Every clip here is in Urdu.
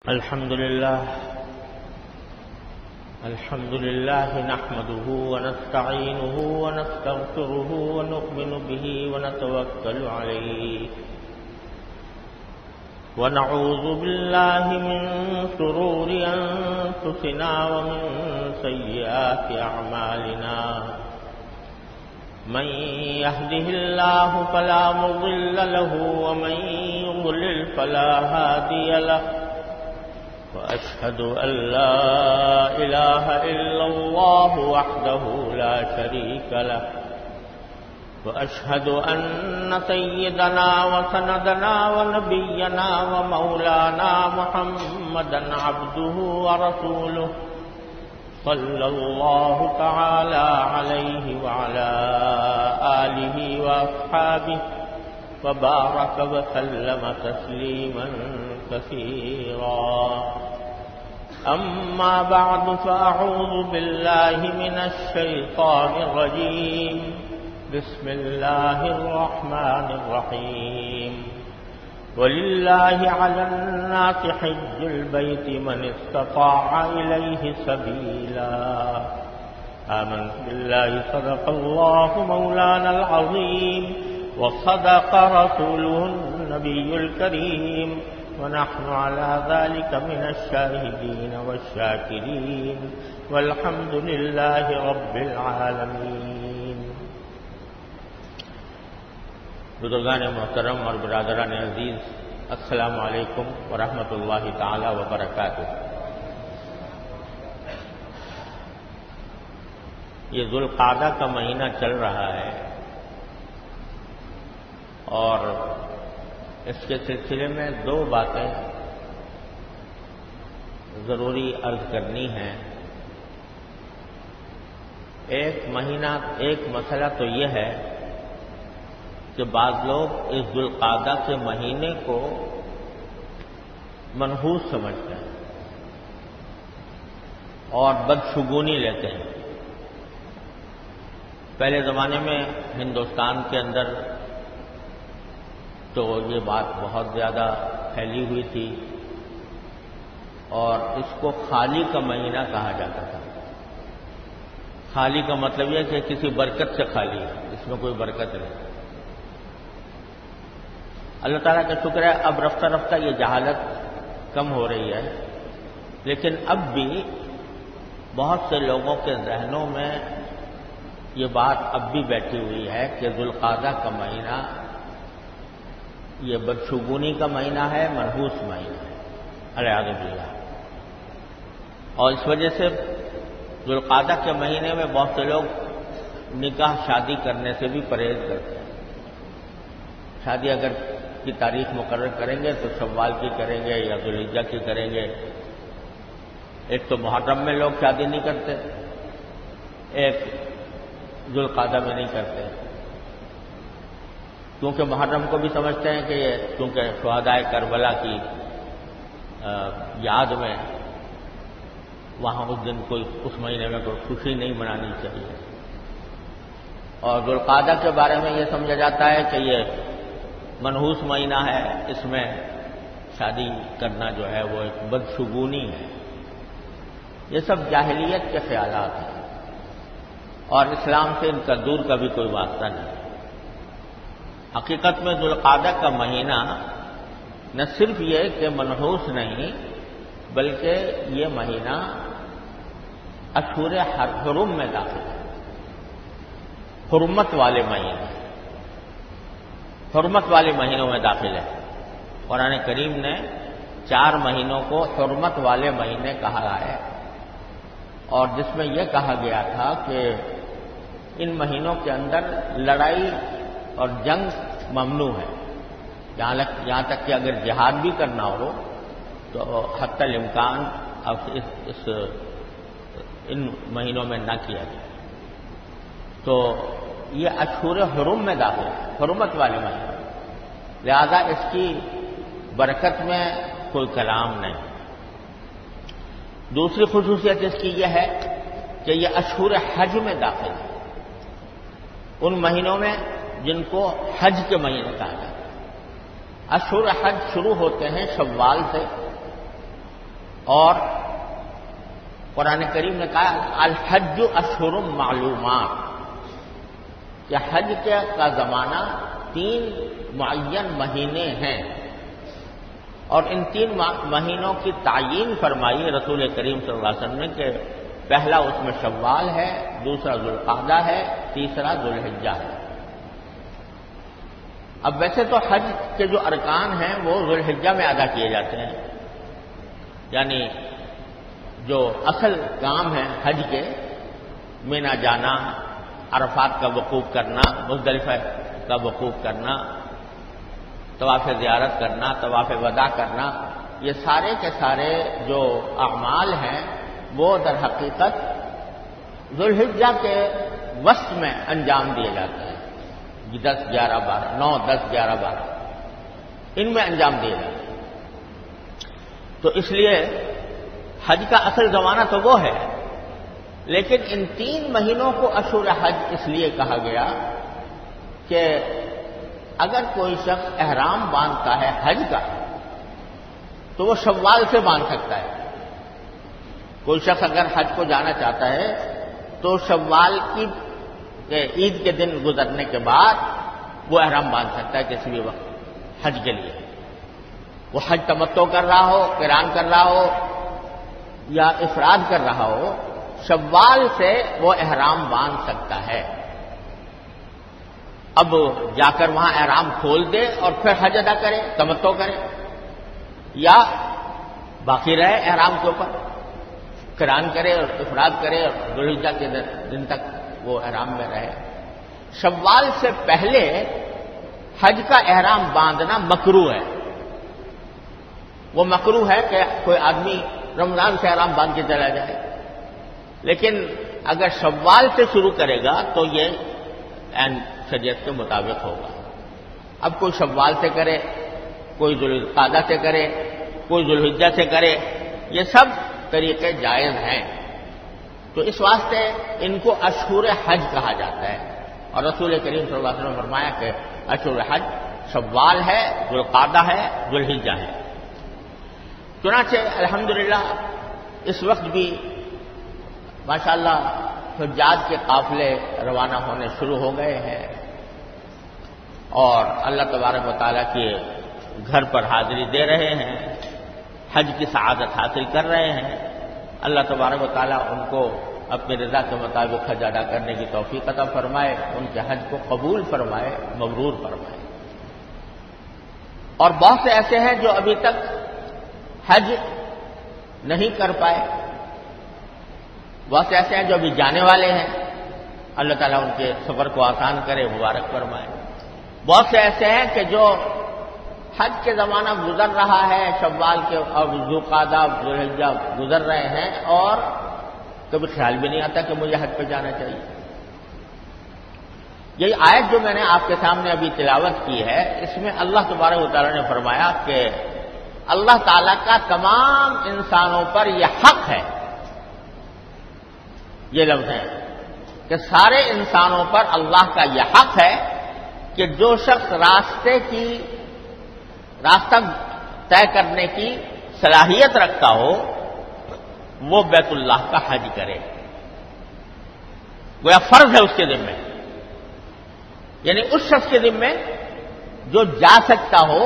الحمد لله نحمده ونستعينه ونستغفره ونؤمن به ونتوكل عليه ونعوذ بالله من شرور أنفسنا ومن سيئات أعمالنا من يهده الله فلا مضل له ومن يضلل فلا هادي له وأشهد أن لا إله إلا الله وحده لا شريك له وأشهد أن سيدنا وسندنا ونبينا ومولانا محمدا عبده ورسوله صلى الله تعالى عليه وعلى آله وأصحابه وبارك وسلم تسليما كثيرا أما بعد فأعوذ بالله من الشيطان الرجيم بسم الله الرحمن الرحيم ولله على الناس حج البيت من استطاع إليه سبيلا آمنت بالله صدق الله مولانا العظيم وصدق رسوله النبي الكريم ونحن على ذلك من الشاهدين والشاكرين والحمد لله رب العالمين. بزرگان محترم اور برادران عزیز، السلام علیکم ورحمۃ اللہ تعالی وبرکاتہ. یہ ذوالقعدہ کا مہینہ چل رہا ہے اور اس کے سلسلے میں دو باتیں ضروری عرض کرنی ہیں. ایک مسئلہ تو یہ ہے کہ بعض لوگ اس ذوالقعدہ کے مہینے کو منحوس سمجھتے ہیں اور بدشگونی لیتے ہیں. پہلے زمانے میں ہندوستان کے اندر تو یہ بات بہت زیادہ پھیلی ہوئی تھی اور اس کو خالی کا مہینہ کہا جاتا تھا. خالی کا مطلب یہ کہ کسی برکت سے خالی ہے، اس میں کوئی برکت نہیں. اللہ تعالیٰ کا شکر ہے اب رفتہ رفتہ یہ جہالت کم ہو رہی ہے، لیکن اب بھی بہت سے لوگوں کے ذہنوں میں یہ بات اب بھی بیٹھی ہوئی ہے کہ ذوالقعدہ کا مہینہ یہ بدشگونی کا مہینہ ہے، منحوس مہینہ ہے، الیاذ باللہ. اور اس وجہ سے ذوالقعدہ کے مہینے میں بہت سے لوگ نکاح شادی کرنے سے بھی پرہیز کرتے ہیں. شادی اگر کی تاریخ مقرر کریں گے تو شوال کی کریں گے یا ذوالحجہ کی کریں گے. ایک تو محرم میں لوگ شادی نہیں کرتے، ایک ذوالقعدہ میں نہیں کرتے، کیونکہ محرم کو بھی سمجھتے ہیں کہ یہ کیونکہ شہدائے کربلا کی یاد میں وہاں اس دن کوئی اس مہینے میں کوئی خوشی نہیں منانی چاہیے. اور ذوالقعدہ کے بارے میں یہ سمجھا جاتا ہے کہ یہ منحوس مہینہ ہے، اس میں شادی کرنا جو ہے وہ ایک بدشگونی ہے. یہ سب جاہلیت کے خیالات ہیں اور اسلام سے ان کا دور کا بھی کوئی واسطہ نہیں. حقیقت میں ذوالقعدہ کا مہینہ نہ صرف یہ کہ منحوس نہیں بلکہ یہ مہینہ اشہر حرم میں داخل ہے. حرمت والے مہینے، حرمت والے مہینوں میں داخل ہے. قرآن کریم نے 4 مہینوں کو حرمت والے مہینے کہا ہے اور جس میں یہ کہا گیا تھا کہ ان مہینوں کے اندر لڑائی اور جنگ ممنوع ہے. یہاں تک کہ اگر جہاد بھی کرنا ہو تو حتی الامکان اب ان مہینوں میں نہ کیا جائے. تو یہ اشہر حرم میں داخل ہے، حرمت والے مہینے، لہذا اس کی برکت میں کوئی کلام نہیں. دوسری خصوصیت اس کی یہ ہے کہ یہ اشہر حج میں داخل ہے، ان مہینوں میں جن کو حج کے مہینے کہا جاتا ہے. اشہر حج شروع ہوتے ہیں شوال سے اور قرآن کریم نے کہا الحج اشہر معلومات، کہ حج کا زمانہ 3 معین مہینے ہیں، اور ان 3 مہینوں کی تعیین فرمائی رسول کریم صلی اللہ علیہ وسلم نے کہ پہلا اس میں شوال ہے، دوسرا ذوالقعدہ ہے، تیسرا ذوالحجہ ہے۔ اب ویسے تو حج کے جو ارکان ہیں وہ ذوالحجہ میں ادا کیے جاتے ہیں، یعنی جو اصل کام ہے حج کے، مینا جانا، عرفات کا وقوف کرنا، مزدلفہ کا وقوف کرنا، طواف زیارت کرنا، طواف وداع کرنا، یہ سارے کے سارے جو اعمال ہیں وہ در حقیقت ذوالحجہ کے وسط میں انجام دیے جاتے ہیں، 10، 11، 12، 9، 10، 11، 12 ان میں انجام دیے جاتے ہیں۔ تو اس لیے حج کا اصل زمانہ تو وہ ہے، لیکن ان 3 مہینوں کو اشہر حج اس لیے کہا گیا کہ اگر کوئی شخص احرام باندھتا ہے حج کا تو وہ شوال سے باندھ سکتا ہے۔ کوئی شخص اگر حج کو جانا چاہتا ہے تو شوال کی عید کے دن گزرنے کے بعد وہ احرام باندھ سکتا ہے کسی بھی وقت حج کے لیے، وہ حج تمتع کر رہا ہو، قران کر رہا ہو یا افراد کر رہا ہو، شوال سے وہ احرام باندھ سکتا ہے۔ اب جا کر وہاں احرام کھول دے اور پھر حج ادا کرے، تمتع کرے، یا باقی رہے احرام کے اوپر، قران کرے اور افراد کرے اور ذوالحجہ کے دن تک وہ احرام میں رہے۔ شوال سے پہلے حج کا احرام باندھنا مکروہ ہے۔ وہ مکروہ ہے کہ کوئی آدمی رمضان سے احرام باندھ کے چلا جائے، لیکن اگر شوال سے شروع کرے گا تو یہ عین شریعت کے مطابق ہوگا۔ اب کوئی شوال سے کرے، کوئی ذوالقعدہ سے کرے، کوئی ذوالحجہ سے کرے، یہ سب طریقے جائز ہیں۔ تو اس واسطے ان کو اشہر حج کہا جاتا ہے، اور رسول کریم صلی اللہ علیہ وسلم نے فرمایا کہ اشہر حج شوال ہے، ذوالقعدہ ہے، ذوالحجہ ہے۔ چنانچہ الحمدللہ اس وقت بھی ماشاءاللہ حجاج کے قافلے روانہ ہونے شروع ہو گئے ہیں، اور اللہ تبارک و تعالیٰ کے گھر پر حاضری دے رہے ہیں، حج کی سعادت حاصل کر رہے ہیں۔ اللہ تبارک و تعالیٰ ان کو اپنی رضا کے مطابق حج ادا کرنے کی توفیق عطا فرمائے، ان کے حج کو قبول فرمائے، مبرور فرمائے۔ اور بہت سے ایسے ہیں جو ابھی تک حج نہیں کر پائے، بہت سے ایسے ہیں جو ابھی جانے والے ہیں، اللہ تعالیٰ ان کے سفر کو آسان کرے، مبارک فرمائے۔ بہت سے ایسے ہیں کہ جو حج کے زمانہ گزر رہا ہے، شوال کے اور ذوالقعدہ، ذوالحجہ گزر رہے ہیں، اور کبھی خیال بھی نہیں آتا کہ مجھے حج پہ جانا چاہیے۔ یہی آیت جو میں نے آپ کے سامنے ابھی تلاوت کی ہے، اس میں اللہ تبارک و تعالیٰ نے فرمایا کہ اللہ تعالیٰ کا تمام انسانوں پر یہ حق ہے، یہ لفظ ہے کہ سارے انسانوں پر اللہ کا یہ حق ہے کہ جو شخص راستہ طے کرنے کی صلاحیت رکھتا ہو وہ بیت اللہ کا حج کرے، گویا فرض ہے اس کے ذمہ، یعنی اس شخص کے ذمہ جو جا سکتا ہو،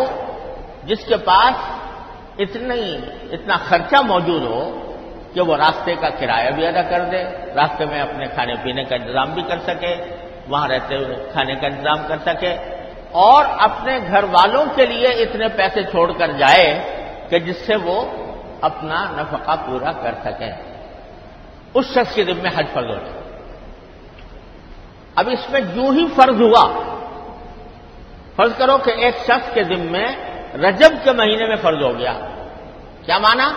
جس کے پاس اتنا خرچہ موجود ہو کہ وہ راستے کا کرایہ بھی ادا کر دے، راستے میں اپنے کھانے پینے کا انتظام بھی کر سکے، وہاں رہتے ہوئے کھانے کا انتظام کر سکے، اور اپنے گھر والوں کے لیے اتنے پیسے چھوڑ کر جائے کہ جس سے وہ اپنا نفقہ پورا کر سکیں، اس شخص کے ذمہ حج فرض ہو جائے۔ اب اس میں یوں ہی فرض ہوا، فرض کرو کہ ایک شخص کے ذمہ رجب کے مہینے میں فرض ہو گیا، کیا مانا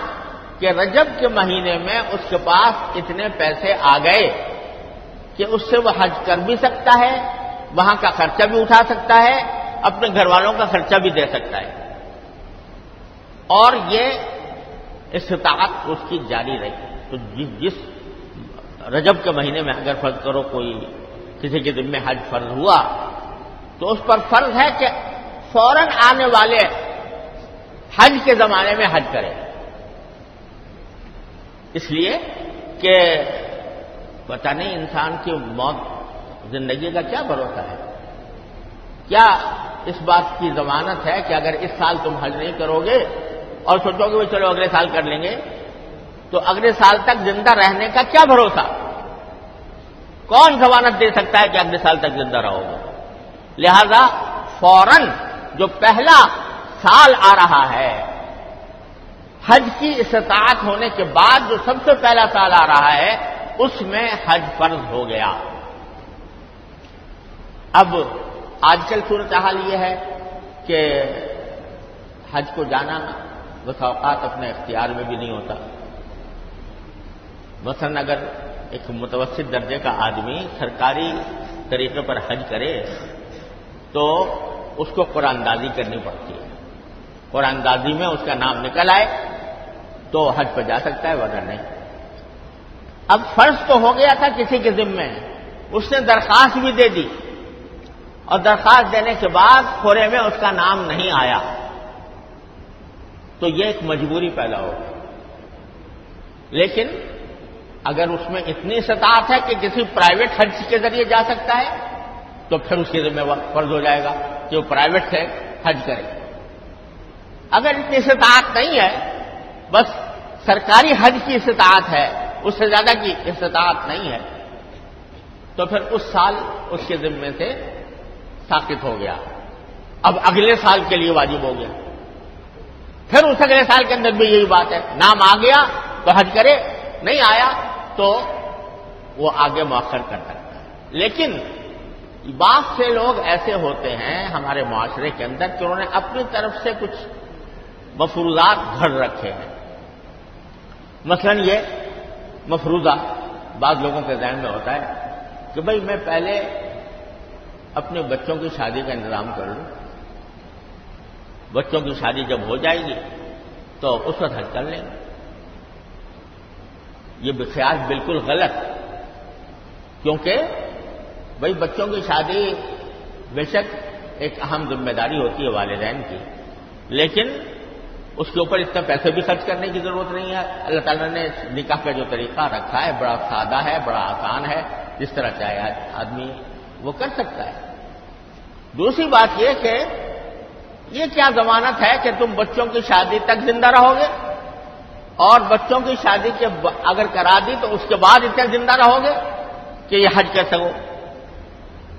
کہ رجب کے مہینے میں اس کے پاس اتنے پیسے آ گئے کہ اس سے وہ حج کر بھی سکتا ہے، وہاں کا خرچہ بھی اٹھا سکتا ہے، اپنے گھر والوں کا خرچہ بھی دے سکتا ہے، اور یہ استطاعت اس کی جاری رہی۔ تو جس رجب کے مہینے میں اگر فرض کرو کوئی کسی کے ذمہ حج فرض ہوا تو اس پر فرض ہے کہ فوراً آنے والے حج کے زمانے میں حج کرے، اس لیے کہ پتہ نہیں انسان کی موت زندگی کا کیا بھروسہ ہے. کیا اس بات کی ضمانت ہے کہ اگر اس سال تم حج نہیں کرو گے اور سوچو گے چلو اگلے سال کر لیں گے، تو اگلے سال تک زندہ رہنے کا کیا بھروسہ؟ کون ضمانت دے سکتا ہے کہ اگلے سال تک زندہ رہو گے؟ لہذا فوراً جو پہلا سال آ رہا ہے حج کی استطاعت ہونے کے بعد، جو سب سے پہلا سال آ رہا ہے، اس میں حج فرض ہو گیا. اب آج کل صورتحال یہ ہے کہ حج کو جانا بس اوقات اپنے اختیار میں بھی نہیں ہوتا. مثلا اگر ایک متوسط درجے کا آدمی سرکاری طریقے پر حج کرے تو اس کو قرآن اندازی کرنی پڑتی ہے. قرآن اندازی میں اس کا نام نکل آئے تو حج پہ جا سکتا ہے، ورنہ نہیں. اب فرض تو ہو گیا تھا کسی کے ذمے، اس نے درخواست بھی دے دی اور درخواست دینے کے بعد کھورے میں اس کا نام نہیں آیا، تو یہ ایک مجبوری پیدا ہو گئی. لیکن اگر اس میں اتنی استطاعت ہے کہ کسی پرائیویٹ حج کے ذریعے جا سکتا ہے تو پھر اس کے ذمہ فرض ہو جائے گا کہ وہ پرائیویٹ سے حج کرے. اگر اتنی استطاعت نہیں ہے، بس سرکاری حج کی استطاعت ہے، اس سے زیادہ کی استطاعت نہیں ہے، تو پھر اس سال اس کے ذمے سے ساقط ہو گیا. اب اگلے سال کے لیے واجب ہو گیا. پھر اس اگلے سال کے اندر بھی یہی بات ہے، نام آ گیا تو حج کرے، نہیں آیا تو وہ آگے مؤخر کر سکتا ہے. لیکن بعض سے لوگ ایسے ہوتے ہیں ہمارے معاشرے کے اندر کہ انہوں نے اپنی طرف سے کچھ مفروضات گھڑ رکھے ہیں. مثلا یہ مفروضہ بعض لوگوں کے ذہن میں ہوتا ہے کہ بھئی میں پہلے اپنے بچوں کی شادی کا انتظام کر لوں، بچوں کی شادی جب ہو جائے گی تو اس وقت حج کر لیں گے. یہ خیال بالکل غلط، کیونکہ بھئی بچوں کی شادی بے شک ایک اہم ذمہ داری ہوتی ہے والدین کی، لیکن اس کے اوپر اتنا پیسے بھی خرچ کرنے کی ضرورت نہیں ہے. اللہ تعالیٰ نے نکاح کا جو طریقہ رکھا ہے بڑا سادہ ہے، بڑا آسان ہے، جس طرح چاہے آدمی وہ کر سکتا ہے. دوسری بات یہ کہ یہ کیا ضمانت ہے کہ تم بچوں کی شادی تک زندہ رہو گے، اور بچوں کی شادی کے اگر کرا دی تو اس کے بعد اتنے زندہ رہو گے کہ یہ حج کر سکو.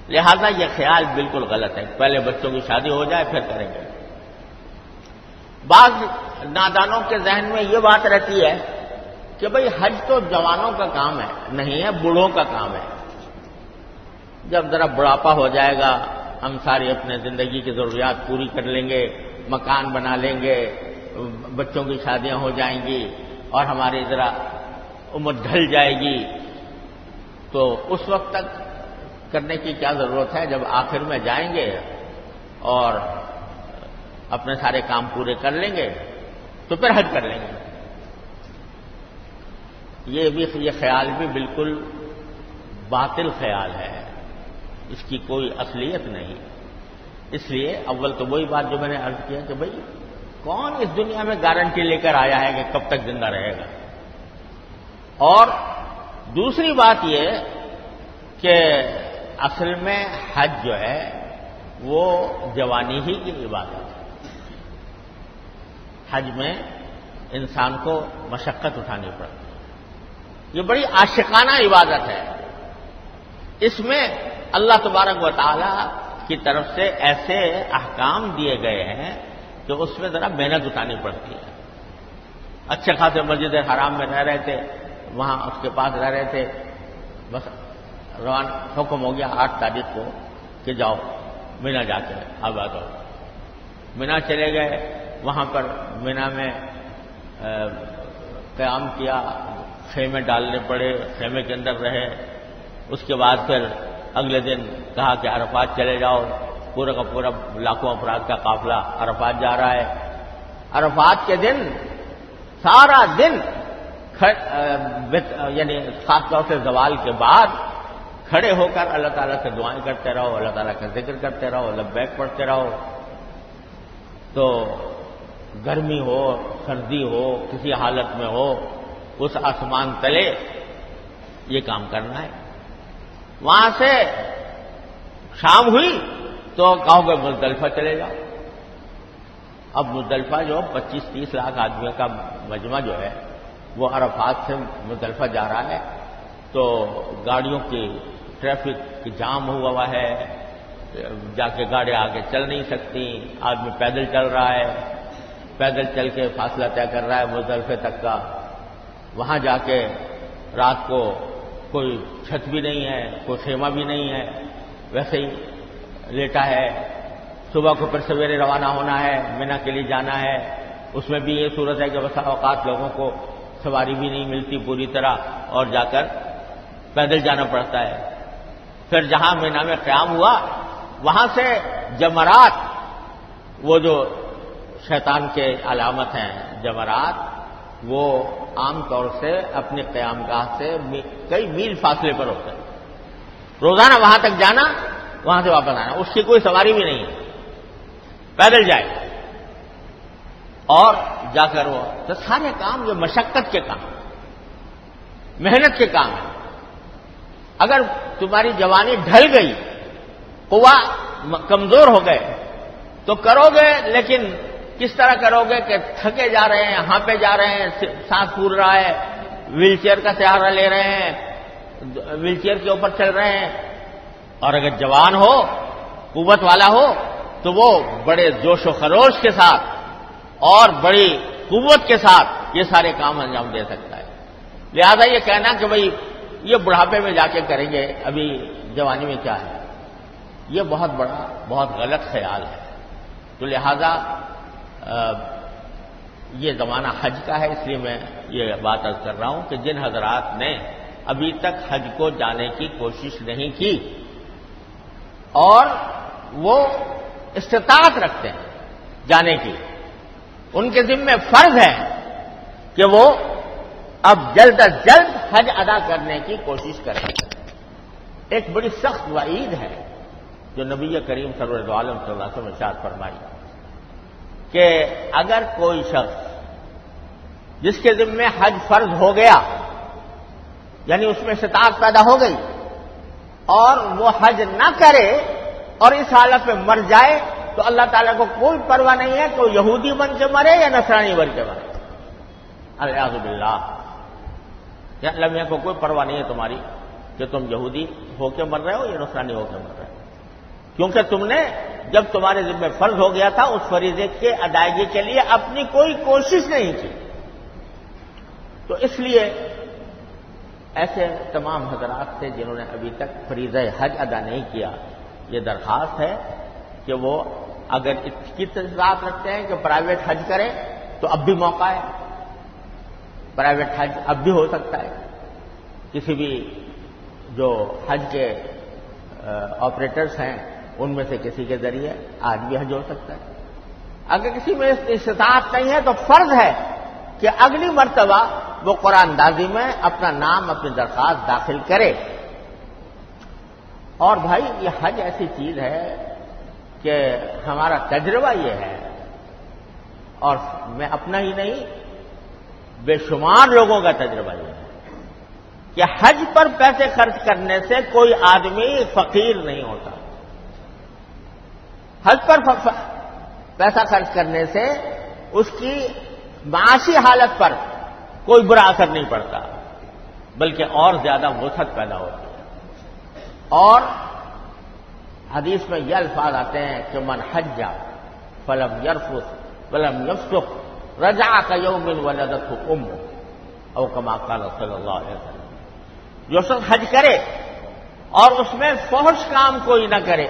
لہذا یہ خیال بالکل غلط ہے. پہلے بچوں کی شادی ہو جائے پھر کریں گے. بعض نادانوں کے ذہن میں یہ بات رہتی ہے کہ بھئی حج تو جوانوں کا کام ہے، نہیں ہے، بوڑھوں کا کام ہے. جب ذرا بڑھاپا ہو جائے گا ہم ساری اپنے زندگی کی ضروریات پوری کر لیں گے، مکان بنا لیں گے، بچوں کی شادیاں ہو جائیں گی اور ہماری ذرا عمر ڈھل جائے گی، تو اس وقت تک کرنے کی کیا ضرورت ہے؟ جب آخر میں جائیں گے اور اپنے سارے کام پورے کر لیں گے تو پھر حج کر لیں گے. یہ خیال بھی بالکل باطل خیال ہے، اس کی کوئی اصلیت نہیں. اس لیے اول تو وہی بات جو میں نے عرض کیا کہ بھئی کون اس دنیا میں گارنٹی لے کر آیا ہے کہ کب تک زندہ رہے گا. اور دوسری بات یہ کہ اصل میں حج جو ہے وہ جوانی ہی کی عبادت ہے. حج میں انسان کو مشقت اٹھانی پڑتی ہے. یہ بڑی عاشقانہ عبادت ہے. اس میں اللہ تبارک و تعالی کی طرف سے ایسے احکام دیے گئے ہیں کہ اس میں ذرا محنت اٹھانی پڑتی ہے. اچھے خاصے مسجد حرام میں رہ رہے تھے، وہاں اس کے پاس رہ رہے تھے، بس روانہ حکم ہو گیا 8 تاریخ کو کہ جاؤ مینا جا کے آباد ہو. مینا چلے گئے، وہاں پر مینا میں قیام کیا، خیمے ڈالنے پڑے، خیمے کے اندر رہے. اس کے بعد پھر اگلے دن کہا کہ عرفات چلے جاؤ. پورا کا پورا لاکھوں افراد کا قافلہ عرفات جا رہا ہے. عرفات کے دن سارا دن یعنی خاص طور سے زوال کے بعد کھڑے ہو کر اللہ تعالیٰ سے دعائیں کرتے رہو، اللہ تعالیٰ کا ذکر کرتے رہو، لبیک پڑھتے رہو. تو گرمی ہو، سردی ہو، کسی حالت میں ہو، اس آسمان تلے یہ کام کرنا ہے۔ وہاں سے شام ہوئی تو کہو گے مزدلفہ چلے جاؤ۔ اب مزدلفہ جو 25-30 لاکھ آدمیوں کا مجمع جو ہے وہ عرفات سے مزدلفہ جا رہا ہے، تو گاڑیوں کی ٹریفک کی جام ہوا ہے، جا کے گاڑی آگے چل نہیں سکتی، آدمی پیدل چل رہا ہے، پیدل چل کے فاصلہ طے کر رہا ہے مزدلفے تک کا۔ وہاں جا کے رات کو کوئی چھت بھی نہیں ہے، کوئی خیمہ بھی نہیں ہے، ویسے ہی لیٹا ہے۔ صبح کو پھر سویرے روانہ ہونا ہے، مینا کے لیے جانا ہے۔ اس میں بھی یہ صورت ہے کہ بسا اوقات لوگوں کو سواری بھی نہیں ملتی پوری طرح اور جا کر پیدل جانا پڑتا ہے۔ پھر جہاں مینا میں قیام ہوا وہاں سے جمرات، وہ جو شیطان کے علامت ہیں جمرات، وہ عام طور سے اپنے قیام گاہ سے کئی میل فاصلے پر ہوتے ہیں۔ روزانہ وہاں تک جانا، وہاں سے واپس آنا، اس کی کوئی سواری بھی نہیں ہے، پیدل جائے اور جا کر وہ تو سارے کام جو مشقت کے کام، محنت کے کام ہیں۔ اگر تمہاری جوانی ڈھل گئی، قوا کمزور ہو گئے تو کرو گے، لیکن کس طرح کرو گے کہ تھکے جا رہے ہیں، ہانپے جا رہے ہیں، سانس پھول رہا ہے، ویل چیئر کا سہارا لے رہے ہیں، ویل چیئر کے اوپر چل رہے ہیں۔ اور اگر جوان ہو، قوت والا ہو، تو وہ بڑے جوش و خروش کے ساتھ اور بڑی قوت کے ساتھ یہ سارے کام انجام دے سکتا ہے۔ لہذا یہ کہنا کہ بھئی یہ بڑھاپے میں جا کے کریں گے، ابھی جوانی میں کیا ہے، یہ بہت بڑا، بہت غلط خیال ہے۔ تو لہذا یہ زمانہ حج کا ہے، اس لیے میں یہ بات عرض کر رہا ہوں کہ جن حضرات نے ابھی تک حج کو جانے کی کوشش نہیں کی اور وہ استطاعت رکھتے ہیں جانے کی، ان کے ذمہ فرض ہے کہ وہ اب جلد از جلد حج ادا کرنے کی کوشش کریں۔ ایک بڑی سخت وعید ہے جو نبی کریم سرور دو عالم صلی اللہ علیہ وسلم ارشاد فرمائی کہ اگر کوئی شخص جس کے ذمہ حج فرض ہو گیا، یعنی اس میں استطاعت پیدا ہو گئی، اور وہ حج نہ کرے اور اس حالت میں مر جائے، تو اللہ تعالیٰ کو کوئی پرواہ نہیں ہے کہ وہ یہودی بن کے مرے یا نصرانی بن کے مرے۔ الیاذ باللہ، یا اللہ میاں کو کوئی پرواہ نہیں ہے تمہاری کہ تم یہودی ہو کے مر رہے ہو یا نصرانی ہو کے مر رہے ہو، کیونکہ تم نے جب تمہارے ذمہ فرض ہو گیا تھا اس فریضے کے ادائیگی کے لیے اپنی کوئی کوشش نہیں کی۔ تو اس لیے ایسے تمام حضرات سے جنہوں نے ابھی تک فریضہ حج ادا نہیں کیا، یہ درخواست ہے کہ وہ اگر اس کی استطاعت رکھتے ہیں کہ پرائیویٹ حج کریں تو اب بھی موقع ہے، پرائیویٹ حج اب بھی ہو سکتا ہے، کسی بھی جو حج کے آپریٹرز ہیں ان میں سے کسی کے ذریعے آج بھی حج ہو سکتا ہے۔ اگر کسی میں استطاعت نہیں ہے تو فرض ہے کہ اگلی مرتبہ وہ قرآن اندازی میں اپنا نام، اپنی درخواست داخل کرے۔ اور بھائی یہ حج ایسی چیز ہے کہ ہمارا تجربہ یہ ہے، اور میں اپنا ہی نہیں بے شمار لوگوں کا تجربہ یہ ہے کہ حج پر پیسے خرچ کرنے سے کوئی آدمی فقیر نہیں ہوتا۔ حج پر پیسہ خرچ کرنے سے اس کی معاشی حالت پر کوئی برا اثر نہیں پڑتا، بلکہ اور زیادہ وسعت پیدا ہوتی ہے۔ اور حدیث میں یہ الفاظ آتے ہیں کہ من حج فلم یرفث ولم یفسق رجع کیوم ولدته امه، او کما قال صلی اللہ علیہ وسلم، جو شخص حج کرے اور اس میں فحش کام کوئی نہ کرے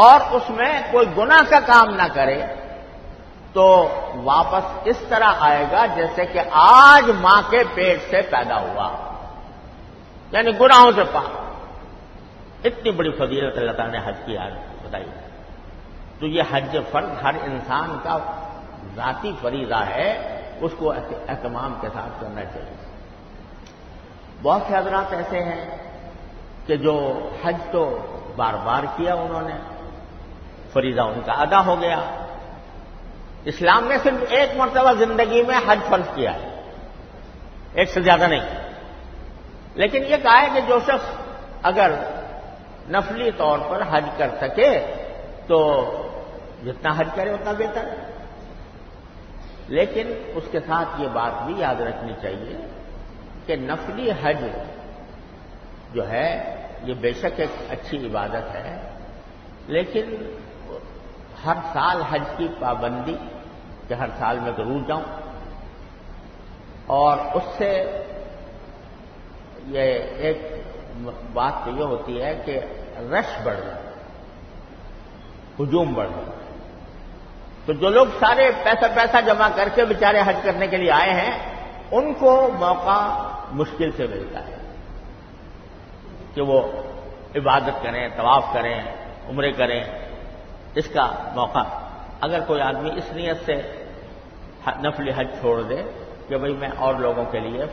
اور اس میں کوئی گناہ کا کام نہ کرے، تو واپس اس طرح آئے گا جیسے کہ آج ماں کے پیٹ سے پیدا ہوا، یعنی گناہوں سے پاک۔ اتنی بڑی فضیلت اللہ تعالیٰ نے حج کی آج بتائی۔ تو یہ حج فرض ہر انسان کا ذاتی فریضہ ہے، اس کو اہتمام کے ساتھ کرنا چاہیے۔ بہت سے حضرات ایسے ہیں کہ جو حج تو بار بار کیا انہوں نے، فریضہ ان کا ادا ہو گیا۔ اسلام نے صرف ایک مرتبہ زندگی میں حج فرض کیا ہے، ایک سے زیادہ نہیں. لیکن یہ کہا ہے کہ جو شخص اگر نفلی طور پر حج کر سکے تو جتنا حج کرے اتنا بہتر ہے. لیکن اس کے ساتھ یہ بات بھی یاد رکھنی چاہیے کہ نفلی حج جو ہے یہ بے شک ایک اچھی عبادت ہے، لیکن ہر سال حج کی پابندی کہ ہر سال میں ضرور جاؤں، اور اس سے یہ ایک بات تو یہ ہوتی ہے کہ رش بڑھ جائے، ہجوم بڑھ جائے. تو جو لوگ سارے پیسہ جمع کر کے بیچارے حج کرنے کے لیے آئے ہیں ان کو موقع مشکل سے ملتا ہے کہ وہ عبادت کریں، طواف کریں، عمرے کریں. اس کا موقع اگر کوئی آدمی اس نیت سے نفلی حج چھوڑ دے کہ بھئی میں اور لوگوں کے لیے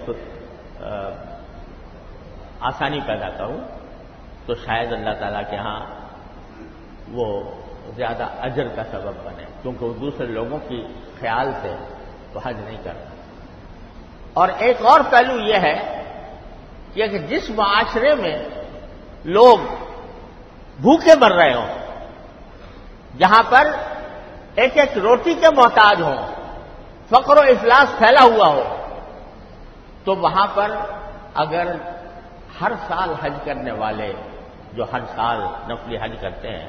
آسانی پیدا کروں، تو شاید اللہ تعالیٰ کے ہاں وہ زیادہ اجر کا سبب بنے، کیونکہ وہ دوسرے لوگوں کی خیال سے تو حج نہیں کرتا. اور ایک اور پہلو یہ ہے کہ جس معاشرے میں لوگ بھوکے مر رہے ہوں، جہاں پر ایک ایک روٹی کے محتاج ہوں، فقر و افلاس پھیلا ہوا ہو، تو وہاں پر اگر ہر سال حج کرنے والے جو ہر سال نفلی حج کرتے ہیں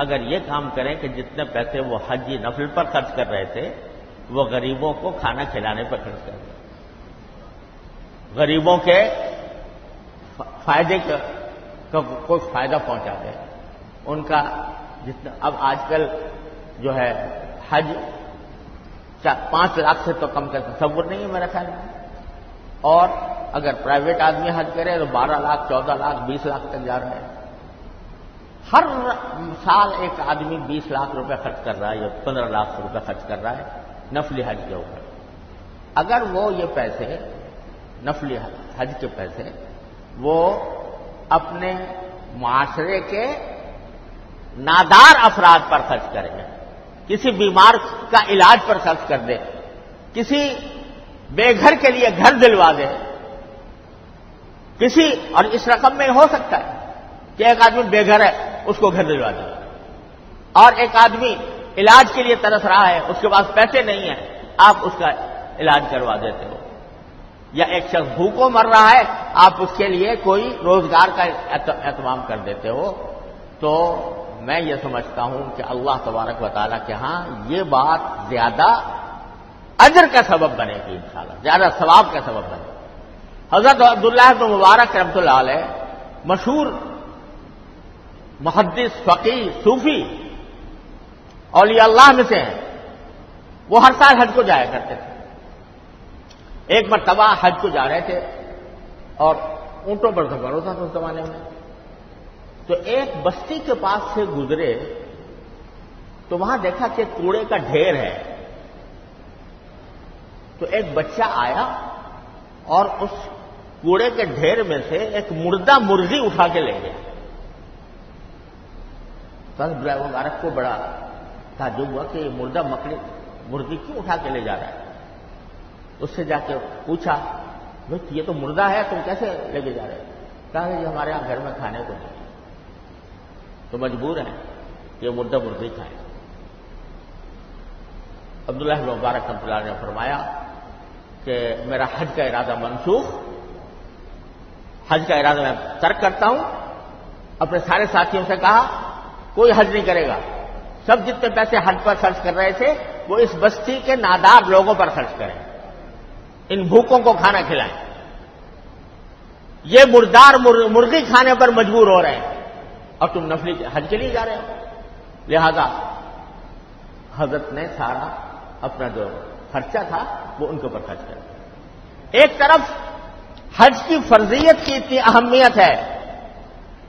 اگر یہ کام کریں کہ جتنے پیسے وہ حجی نفل پر خرچ کر رہے تھے وہ غریبوں کو کھانا کھلانے پر خرچ کر رہے، غریبوں کے فائدے کا کوئی فائدہ پہنچا دے، ان کا جتنا اب آج کل جو ہے حج 5 لاکھ سے تو کم کا تصور نہیں ہے میرا خیال میں، اور اگر پرائیویٹ آدمی حج کرے تو 12 لاکھ 14 لاکھ 20 لاکھ تک جا رہا ہے. ہر سال ایک آدمی 20 لاکھ روپے خرچ کر رہا ہے یا 15 لاکھ روپے خرچ کر رہا ہے نفلی حج کے اوپر. اگر وہ یہ پیسے نفلی حج کے پیسے وہ اپنے معاشرے کے نادار افراد پر خرچ کریں، کسی بیمار کا علاج پر خرچ کر دے، کسی بے گھر کے لیے گھر دلوا دے، کسی اور اس رقم میں ہو سکتا ہے کہ ایک آدمی بے گھر ہے اس کو گھر دلوا دے، اور ایک آدمی علاج کے لیے ترس رہا ہے اس کے پاس پیسے نہیں ہیں آپ اس کا علاج کروا دیتے ہو، یا ایک شخص بھوکوں مر رہا ہے آپ اس کے لیے کوئی روزگار کا اہتمام کر دیتے ہو. تو میں یہ سمجھتا ہوں کہ اللہ تبارک و تعالیٰ کے ہاں یہ بات زیادہ اجر کا سبب بنے گی، انشاءاللہ زیادہ ثواب کا سبب بنے گی. حضرت عبداللہ بن مبارک رحمۃ اللہ علیہ مشہور محدث، فقیہ، صوفی، اولیاء اللہ میں سے ہیں. وہ ہر سال حج کو جایا کرتے تھے. ایک مرتبہ حج کو جا رہے تھے اور اونٹوں پر سفر ہوتا تھا اس زمانے میں، تو ایک بستی کے پاس سے گزرے تو وہاں دیکھا کہ کوڑے کا ڈھیر ہے. تو ایک بچہ آیا اور اس کوڑے کے ڈھیر میں سے ایک مردہ مرغی اٹھا کے لے گیا. تو ڈرائیور مبارک کو بڑا تعجب ہوا کہ یہ مردہ مرغی کیوں اٹھا کے لے جا رہا ہے. اس سے جا کے پوچھا بھائی یہ تو مردہ ہے تم کیسے لے کے جا رہے؟ کہا کہ یہ ہمارے یہاں گھر میں کھانے کو نہیں تو مجبور ہیں کہ مردہ مرغی کھائیں. عبداللہ بن مبارک رحمۃ اللہ نے فرمایا کہ میرا حج کا ارادہ منسوخ، حج کا ارادہ میں ترک کرتا ہوں. اپنے سارے ساتھیوں سے کہا کوئی حج نہیں کرے گا، سب جتنے پیسے حج پر خرچ کر رہے تھے وہ اس بستی کے نادار لوگوں پر خرچ کریں، ان بھوکوں کو کھانا کھلائیں. یہ مردار مرغی کھانے پر مجبور ہو رہے ہیں اور تم نفلی حج کے لیے جا رہے ہو. لہذا حضرت نے سارا اپنا جو خرچہ تھا وہ ان کے اوپر خرچ کر دیا. ایک طرف حج کی فرضیت کی اتنی اہمیت ہے،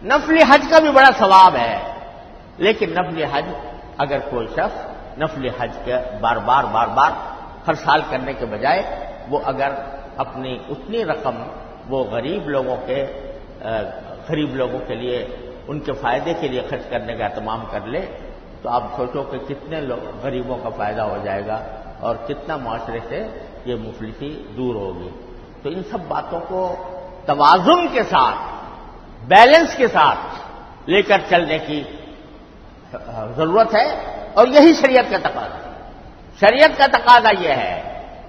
نفلی حج کا بھی بڑا ثواب ہے، لیکن نفلی حج اگر کوئی شخص نفلی حج کے بار بار ہر سال کرنے کے بجائے وہ اگر اپنی اتنی رقم وہ غریب لوگوں کے لیے ان کے فائدے کے لیے خرچ کرنے کا اہتمام کر لے تو آپ سوچو کہ کتنے غریبوں کا فائدہ ہو جائے گا اور کتنا معاشرے سے یہ مفلسی دور ہوگی. تو ان سب باتوں کو توازن کے ساتھ، بیلنس کے ساتھ لے کر چلنے کی ضرورت ہے، اور یہی شریعت کا تقاضا ہے۔ شریعت کا تقاضا یہ ہے،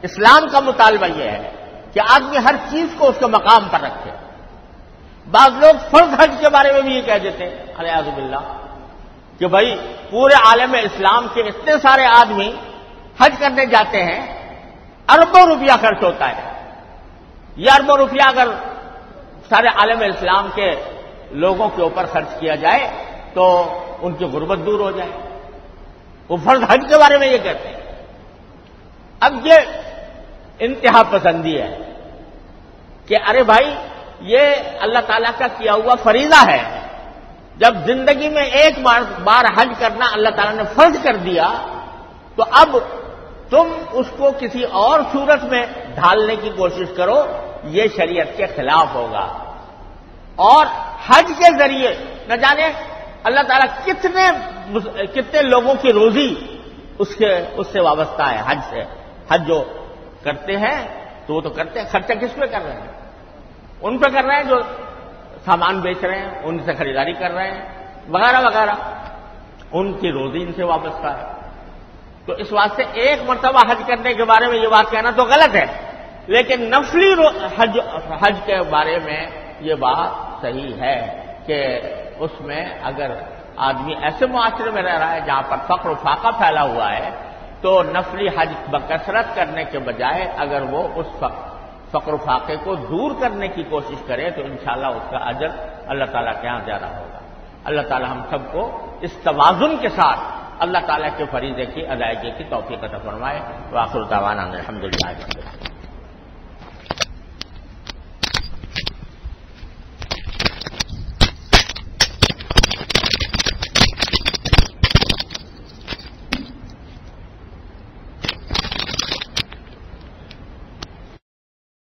اسلام کا مطالبہ یہ ہے کہ آدمی ہر چیز کو اس کے مقام پر رکھے۔ بعض لوگ فرض حج کے بارے میں بھی یہ کہہ دیتے ہیں الیاذ باللہ کہ بھائی پورے عالم اسلام کے اتنے سارے آدمی حج کرنے جاتے ہیں، اربوں روپیہ خرچ ہوتا ہے، یہ اربوں روپیہ اگر سارے عالم اسلام کے لوگوں کے اوپر خرچ کیا جائے تو ان کی غربت دور ہو جائے۔ وہ فرض حج کے بارے میں یہ کہتے ہیں۔ اب یہ انتہا پسندی ہے کہ ارے بھائی یہ اللہ تعالیٰ کا کیا ہوا فریضہ ہے، جب زندگی میں ایک بار حج کرنا اللہ تعالیٰ نے فرض کر دیا تو اب تم اس کو کسی اور صورت میں ڈھالنے کی کوشش کرو، یہ شریعت کے خلاف ہوگا۔ اور حج کے ذریعے نہ جانے اللہ تعالیٰ کتنے لوگوں کی روزی اس سے وابستہ ہے، حج سے۔ حج جو کرتے ہیں تو وہ تو کرتے ہیں، خرچہ کس پہ کر رہے ہیں؟ ان پہ کر رہے ہیں جو سامان بیچ رہے ہیں، ان سے خریداری کر رہے ہیں وغیرہ وغیرہ، ان کی روزی ان سے وابستہ ہے۔ تو اس واسطے ایک مرتبہ حج کرنے کے بارے میں یہ بات کہنا تو غلط ہے، لیکن نفلی حج کے بارے میں یہ بات صحیح ہے کہ اس میں اگر آدمی ایسے معاشرے میں رہ رہا ہے جہاں پر فقر و فاقہ پھیلا ہوا ہے تو نفلی حج بکثرت کرنے کے بجائے اگر وہ اس فقر و فاقے کو دور کرنے کی کوشش کرے تو انشاءاللہ اس کا اجر اللہ تعالیٰ کے یہاں زیادہ ہوگا۔ اللہ تعالیٰ ہم سب کو اس توازن کے ساتھ اللہ تعالیٰ کے فریضے کی ادائیگی کی توفیق عطا فرمائے۔ وآخر دعوانا الحمدللہ۔